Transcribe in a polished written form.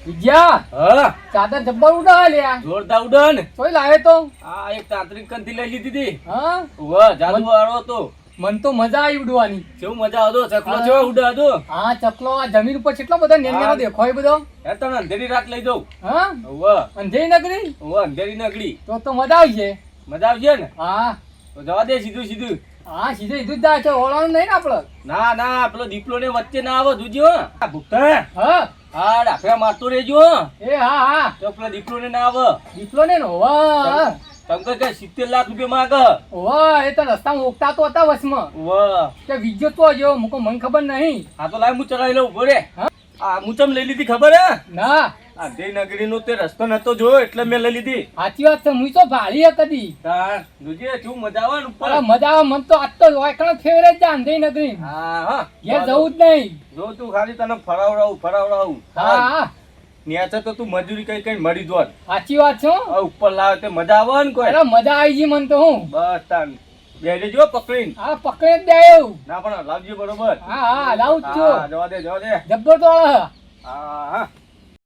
વિજયા હા ચાદર જબ્બર ઉડા લ્યા જોરદાર ઉડન તોય લાવે તો આ એક તાંત્રિક કંથી લઈ લીધી હતી હા વાહ જાદુ વાળો હતો મન તો મજા આવી ઉડવાની કેવું મજા આવતો ચકલો કેવો ઉડા હતો હા ચકલો આ જમીન ઉપર કેટલો બધો નેનો દેખાય બધો યાર તને અંધેરી રાત લઈ જાઉં હા વાહ અંધેરી નગરી વાહ અંધેરી નગડી તો મજા આવી છે મજા આવશે ને હા તો જવા દે સીધું સીધું હા સીધું સીધું જ જાય છે ઓળવાનું નહીં ને આપડે ના ના પેલો દીપલો ને વચ્ચે ના આવે જોજો ભૂખતા હા હા ડાફડા મારતો રહેજો એ હા હા તો પેલા દીપલો ને ના આવે દીપલો ને વાહ તમે કઈ 70 લાખ રૂપિયા માંગ વાહ એ તો રસ્તામાં ઓકતા તો હતા વસમાં વાહ કે વિજ્જો તો જો મુકો મને ખબર નહીં આ તો લાય હું ચલાવી લઉં ઉભો રે હા? આ હું ચમ લઈ લીધી ખબર હે ના આ દેવનગરી નો તે રસ્તો નતો જોયો એટલે મેં લઈ લીધી સાચી વાત છે હું તો ભાળી હે કદી તાર જોજે શું મજા આવે ને ઉપર અરે મજા આવે મન તો આજ તો વાયકણ ફેવરેટ છે અંધેરી નગરી હા હા ઘેર જવું જ નહીં જો તું ખાલી તને ફરાવડાવું હા હા ન્યાચે તો તું મજૂરી કઈ કઈ મરી જોત સાચી વાત છે હો. આ ઉપર લાવે તે મજા આવે ને કોઈ અરે મજા આવી ગઈ મન તો હું બસ તાન બેહી જો પકડીને હા પકડે જ દે એવું ના પણ લાવજો બરોબર હા હા લાવું જ છું હા જવા દે જબ્બર તો હા હા